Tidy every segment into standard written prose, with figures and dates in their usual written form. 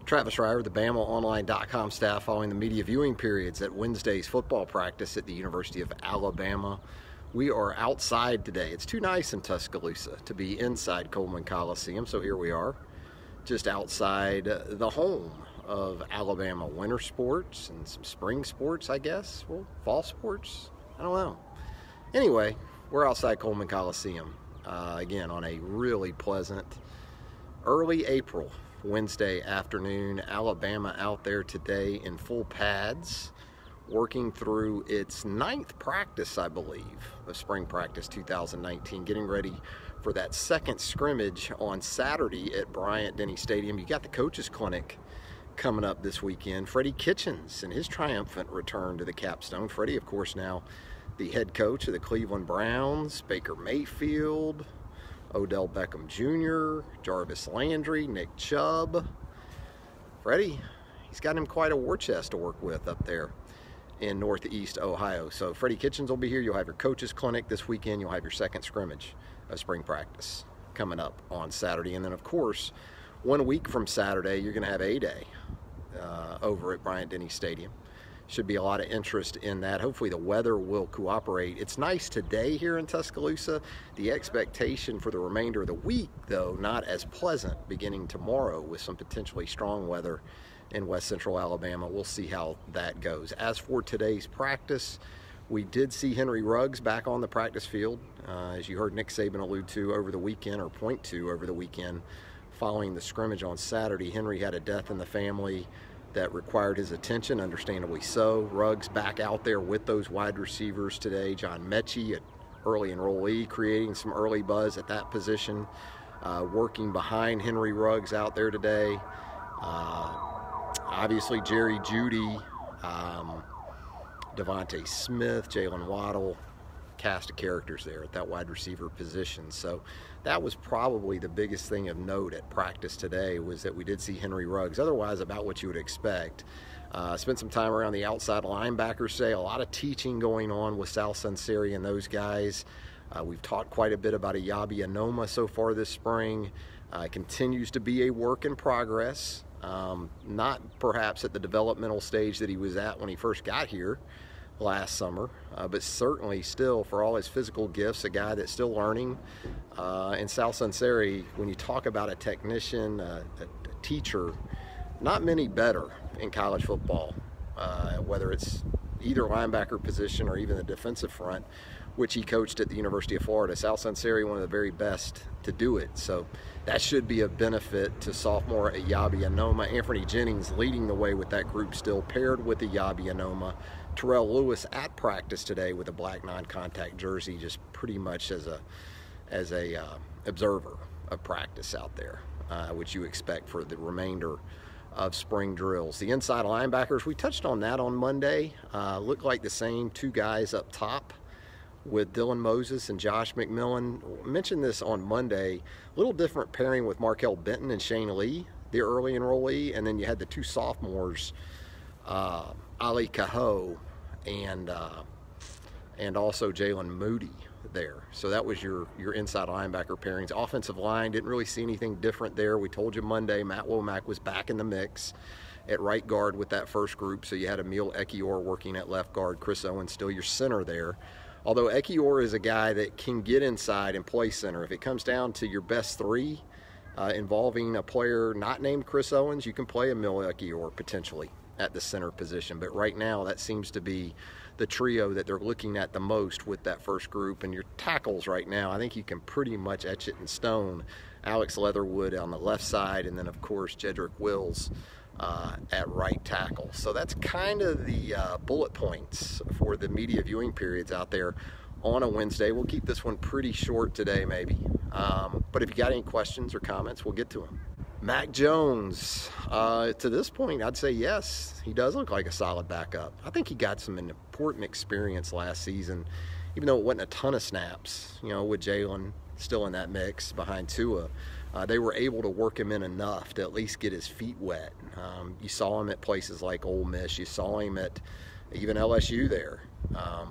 Travis Reier, the BamaOnline.com staff, following the media viewing periods at Wednesday's football practice at the University of Alabama. We are outside today. It's too nice in Tuscaloosa to be inside Coleman Coliseum, so here we are, just outside the home of Alabama winter sports and some spring sports, I guess. Well, fall sports? I don't know. Anyway, we're outside Coleman Coliseum, again, on a really pleasant early April Wednesday afternoon. Alabama out there today in full pads, working through its 9th practice, I believe, of spring practice 2019, getting ready for that second scrimmage on Saturday at Bryant-Denny Stadium. You got the coaches clinic coming up this weekend. Freddie Kitchens and his triumphant return to the capstone. Freddie, of course, now the head coach of the Cleveland Browns. Baker Mayfield, Odell Beckham Jr., Jarvis Landry, Nick Chubb. Freddie, he's got him quite a war chest to work with up there in Northeast Ohio. So Freddie Kitchens will be here. You'll have your coaches clinic this weekend. You'll have your second scrimmage of spring practice coming up on Saturday. And then, of course, 1 week from Saturday, you're going to have A-Day over at Bryant-Denny Stadium. Should be a lot of interest in that. Hopefully the weather will cooperate. It's nice today here in Tuscaloosa. The expectation for the remainder of the week, though, not as pleasant beginning tomorrow with some potentially strong weather in west central Alabama. We'll see how that goes. As for today's practice, we did see Henry Ruggs back on the practice field, as you heard Nick Saban allude to over the weekend, or point to over the weekend, following the scrimmage on Saturday. Henry had a death in the family that required his attention, understandably so. Ruggs back out there with those wide receivers today. John Mechie, an early enrollee, creating some early buzz at that position, working behind Henry Ruggs out there today. Obviously Jerry Jeudy, Devontae Smith, Jalen Waddle, cast of characters there at that wide receiver position. So that was probably the biggest thing of note at practice today, was that we did see Henry Ruggs. Otherwise, about what you would expect. Spent some time around the outside linebackers today. A lot of teaching going on with Sal Sunseri and those guys. We've talked quite a bit about Eyabi Anoma so far this spring. Continues to be a work in progress. Not perhaps at the developmental stage that he was at when he first got here last summer, but certainly still, for all his physical gifts, a guy that's still learning. And Sal Sunseri, when you talk about a technician, a teacher, not many better in college football, whether it's either linebacker position or even the defensive front, which he coached at the University of Florida. Sal Sunseri, one of the very best to do it. So that should be a benefit to sophomore Eyabi Anoma. Anthony Jennings leading the way with that group still, paired with Eyabi Anoma. Terrell Lewis at practice today with a black non-contact jersey, just pretty much as a observer of practice out there, which you expect for the remainder of spring drills. The inside linebackers, we touched on that on Monday. Look like the same two guys up top with Dylan Moses and Josh McMillan. Mentioned this on Monday. A little different pairing with Markel Benton and Shane Lee, the early enrollee, and then you had the two sophomores, Ali Cahoe and also Jalen Moody there. So that was your inside linebacker pairings. Offensive line, didn't really see anything different there. We told you Monday, Matt Womack was back in the mix at right guard with that first group. So you had Emil Ekiyor working at left guard, Chris Owens still your center there. Although Ekiyor is a guy that can get inside and play center. If it comes down to your best three, involving a player not named Chris Owens, you can play Emil Ekiyor potentially at the center position. But right now, that seems to be the trio that they're looking at the most with that first group. And your tackles right now, I think you can pretty much etch it in stone. Alex Leatherwood on the left side, and then, of course, Jedrick Wills at right tackle. So that's kind of the bullet points for the media viewing periods out there on a Wednesday. We'll keep this one pretty short today, maybe. But if you got any questions or comments, we'll get to them. Mac Jones, to this point, I'd say yes, he does look like a solid backup. I think he got some important experience last season, even though it wasn't a ton of snaps, you know, with Jalen still in that mix behind Tua. They were able to work him in enough to at least get his feet wet. You saw him at places like Ole Miss. You saw him at even LSU there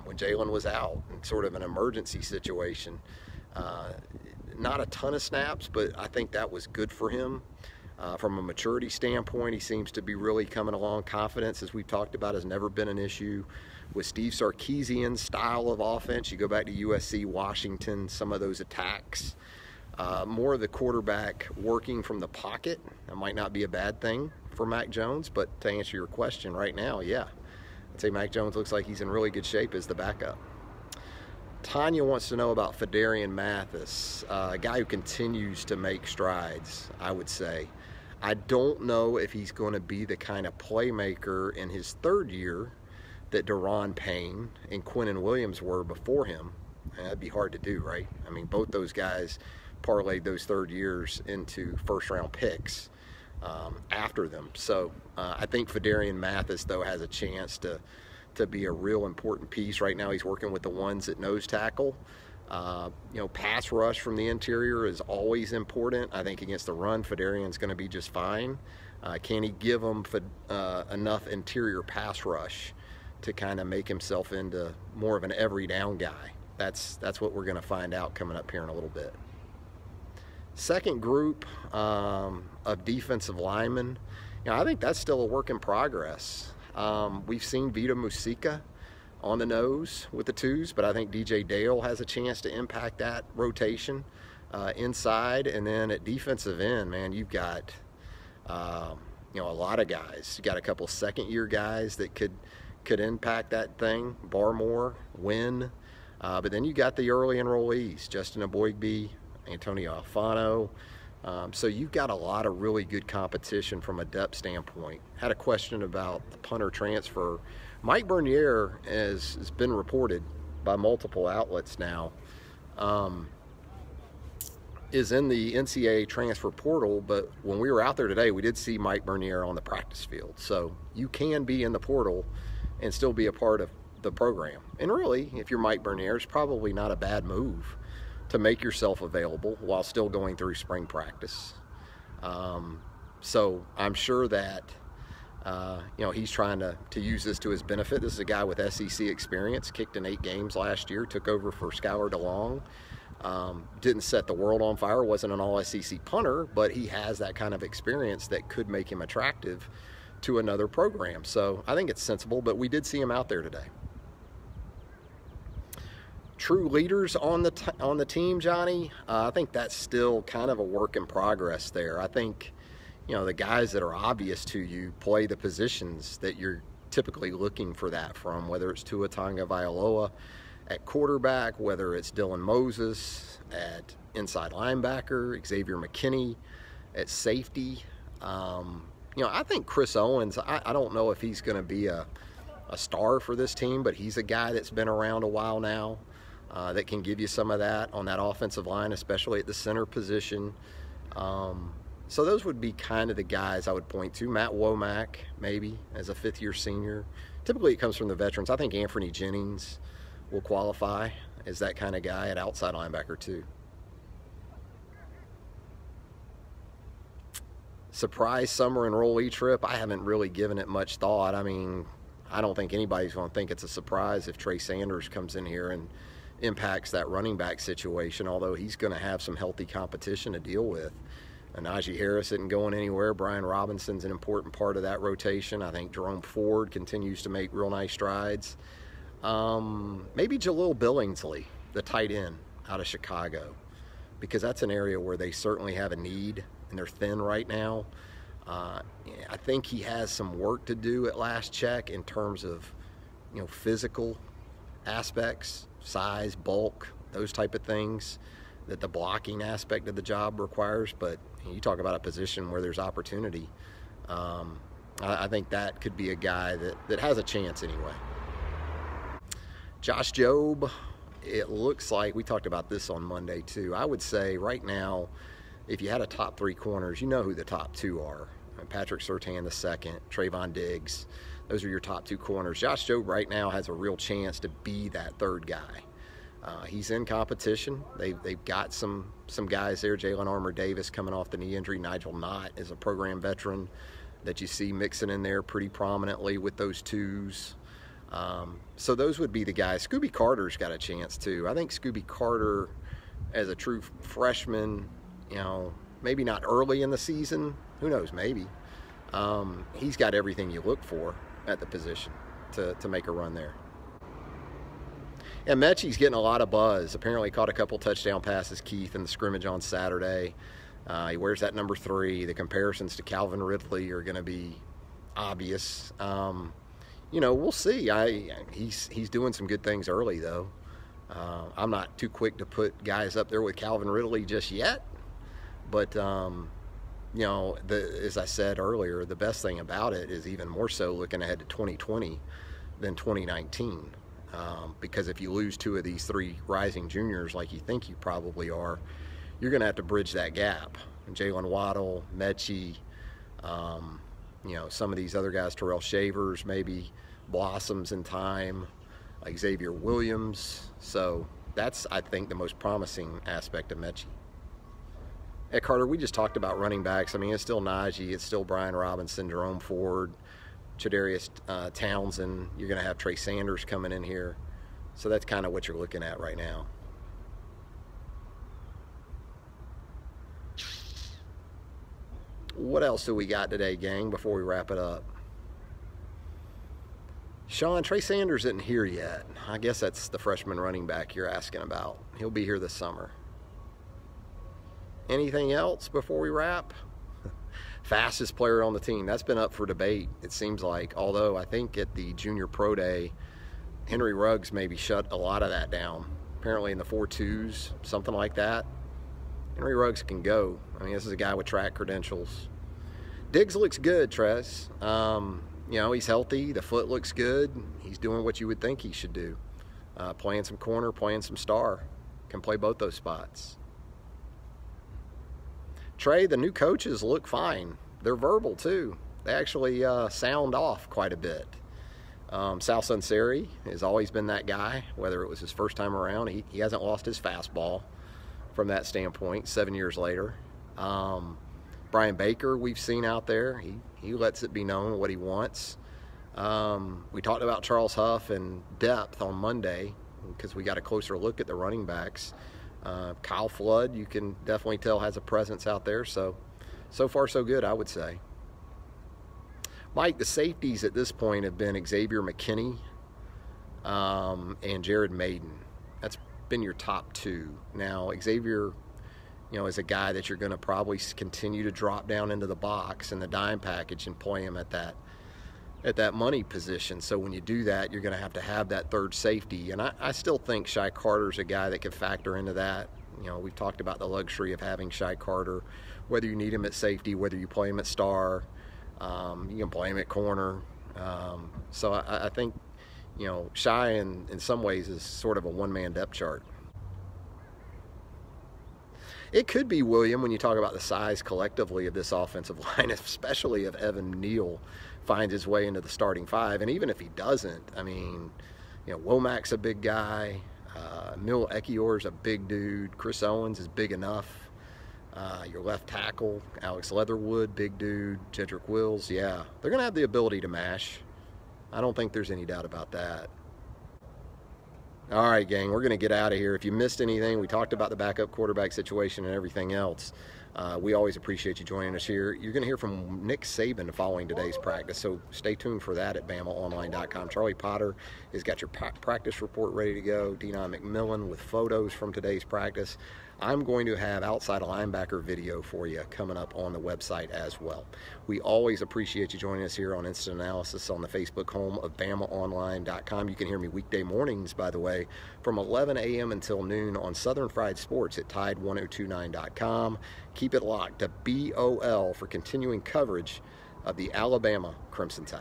when Jalen was out in sort of an emergency situation. Not a ton of snaps, but I think that was good for him. From a maturity standpoint, he seems to be really coming along. Confidence, as we've talked about, has never been an issue. With Steve Sarkisian's style of offense, you go back to USC, Washington, some of those attacks. More of the quarterback working from the pocket. That might not be a bad thing for Mac Jones, but to answer your question right now, yeah. I'd say Mac Jones looks like he's in really good shape as the backup. Tanya wants to know about Phidarian Mathis, a guy who continues to make strides, I would say. I don't know if he's going to be the kind of playmaker in his third year that Daron Payne and Quinnen Williams were before him. That'd be hard to do, right? I mean, both those guys parlayed those third years into first-round picks after them. So I think Phidarian Mathis, though, has a chance to be a real important piece. Right now he's working with the ones at nose tackle. Pass rush from the interior is always important. I think against the run, Phidarian's going to be just fine. Can he give him enough interior pass rush to kind of make himself into more of an every down guy? That's what we're going to find out coming up here in a little bit. Second group of defensive linemen, I think that's still a work in progress. We've seen Vita Musica on the nose with the twos, but I think DJ Dale has a chance to impact that rotation inside. And then at defensive end, man, you've got a lot of guys. You got a couple second-year guys that could impact that thing. Barmore, Wynn, but then you got the early enrollees: Justin Aboigbe, Antonio Alfano. So you've got a lot of really good competition from a depth standpoint. Had a question about the punter transfer. Mike Bernier has been reported by multiple outlets now, is in the NCAA transfer portal, but when we were out there today, we did see Mike Bernier on the practice field. So you can be in the portal and still be a part of the program. And really, if you're Mike Bernier, it's probably not a bad move to make yourself available while still going through spring practice. So I'm sure that he's trying to use this to his benefit. This is a guy with SEC experience, kicked in 8 games last year, took over for Skylar DeLong. Didn't set the world on fire, wasn't an all-SEC punter, but he has that kind of experience that could make him attractive to another program. So I think it's sensible, but we did see him out there today. True leaders on the team, Johnny, I think that's still kind of a work in progress there. I think, the guys that are obvious to you play the positions that you're typically looking for that from, whether it's Tua Tagovailoa at quarterback, whether it's Dylan Moses at inside linebacker, Xavier McKinney at safety. I think Chris Owens, I don't know if he's going to be a star for this team, but he's a guy that's been around a while now. That can give you some of that on that offensive line, especially at the center position. So those would be kind of the guys I would point to. Matt Womack, maybe, as a fifth-year senior. Typically it comes from the veterans. I think Anthony Jennings will qualify as that kind of guy at outside linebacker too. Surprise summer enrollee trip, I haven't really given it much thought. I mean, I don't think anybody's going to think it's a surprise if Trey Sanders comes in here and impacts that running back situation, although he's going to have some healthy competition to deal with. Najee Harris isn't going anywhere. Brian Robinson's an important part of that rotation. I think Jerome Ford continues to make real nice strides. Maybe Jalil Billingsley, the tight end out of Chicago, because that's an area where they certainly have a need, and they're thin right now. I think he has some work to do at last check in terms of, physical aspects, size, bulk, those type of things that the blocking aspect of the job requires. But you talk about a position where there's opportunity. I think that could be a guy that has a chance anyway. Josh Jobe, it looks like, we talked about this on Monday too. I would say right now, if you had a top 3 corners, you know who the top 2 are. Patrick Surtain the second, Trayvon Diggs. Those are your top 2 corners. Josh Jobe right now has a real chance to be that third guy. He's in competition. They've got some guys there. Jalen Armour-Davis coming off the knee injury. Nigel Knott is a program veteran that you see mixing in there pretty prominently with those twos. So those would be the guys. Scooby Carter's got a chance too. I think Scooby Carter, as a true freshman, maybe not early in the season. Who knows, maybe. He's got everything you look for at the position to make a run there. And Mechie's getting a lot of buzz. Apparently caught a couple touchdown passes, Keith, in the scrimmage on Saturday. He wears that number 3. The comparisons to Calvin Ridley are going to be obvious. You know, we'll see. He's doing some good things early, though. I'm not too quick to put guys up there with Calvin Ridley just yet. But, you know, as I said earlier, the best thing about it is even more so looking ahead to 2020 than 2019. Because if you lose 2 of these 3 rising juniors like you think you probably are, you're going to have to bridge that gap. Jalen Waddle, Mechie, you know, some of these other guys, Terrell Shavers, maybe blossoms in time, like Xavier Williams. So that's, I think, the most promising aspect of Mechie. At Carter, we just talked about running backs. I mean, it's still Najee, it's still Brian Robinson, Jerome Ford, Chadarius Townsend. You're going to have Trey Sanders coming in here. So that's kind of what you're looking at right now. What else do we got today, gang, before we wrap it up? Sean, Trey Sanders isn't here yet. I guess that's the freshman running back you're asking about. He'll be here this summer. Anything else before we wrap? Fastest player on the team. That's been up for debate, it seems like. Although I think at the Junior Pro Day, Henry Ruggs maybe shut a lot of that down. Apparently in the 4.2s, something like that. Henry Ruggs can go. I mean, this is a guy with track credentials. Diggs looks good, Trez. You know, he's healthy. The foot looks good. He's doing what you would think he should do. Playing some corner, playing some star. Can play both those spots. Trey, the new coaches look fine. They're verbal, too. They actually sound off quite a bit. Sal Sunseri has always been that guy, whether it was his first time around. He hasn't lost his fastball from that standpoint 7 years later. Brian Baker, we've seen out there. He lets it be known what he wants. We talked about Charles Huff and depth on Monday because we got a closer look at the running backs. Kyle Flood, you can definitely tell, has a presence out there. So far so good, I would say. Mike, the safeties at this point have been Xavier McKinney and Jared Maiden. That's been your top 2. Now, Xavier, you know, is a guy that you're going to probably continue to drop down into the box in the dime package and play him at that money position. So when you do that, you're going to have that third safety. And I still think Shy Carter's a guy that could factor into that. You know, we've talked about the luxury of having Shy Carter, whether you need him at safety, whether you play him at star, you can play him at corner. So I think, you know, Shy in some ways is sort of a one-man depth chart. It could be William when you talk about the size collectively of this offensive line, especially if Evan Neal finds his way into the starting 5. And even if he doesn't, I mean, you know, Womack's a big guy. Mil Ekiyor's a big dude. Chris Owens is big enough. Your left tackle, Alex Leatherwood, big dude. Jedrick Wills, yeah. They're going to have the ability to mash. I don't think there's any doubt about that. All right, gang, we're going to get out of here. If you missed anything, we talked about the backup quarterback situation and everything else. We always appreciate you joining us here. You're going to hear from Nick Saban following today's practice, so stay tuned for that at BamaOnline.com. Charlie Potter has got your practice report ready to go. Denon McMillan with photos from today's practice. I'm going to have outside linebacker video for you coming up on the website as well. We always appreciate you joining us here on Instant Analysis on the Facebook home of BamaOnline.com. You can hear me weekday mornings, by the way, from 11 a.m. until noon on Southern Fried Sports at Tide1029.com. Keep it locked to BOL for continuing coverage of the Alabama Crimson Tide.